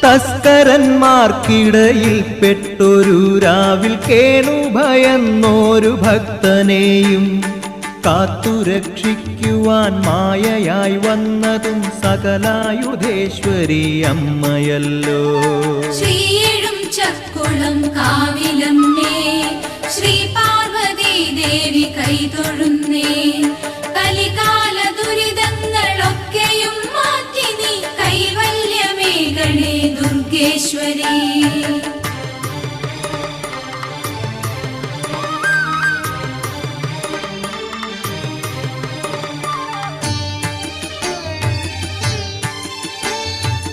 തസ്കരന്മാർക്കിടയിൽ പെട്ടൊരു രാവിൽ കേണു ഭയന്നോരു ഭക്തനെയും കാത്തുരക്ഷിക്കുവാൻ മായയായി വന്നതും സകലായുധേശ്വരി അമ്മയല്ലോ. ശ്രീയെഴും ചക്കുളം കാവിലമ്മേ, ശ്രീ പാർവതി ദേവി കൈതൊഴുന്നേ. കലികാല ദുരിതങ്ങളൊക്കെയും മാറ്റി നീ കൈവല്യമേകണേ ദുർഗേശ്വരി.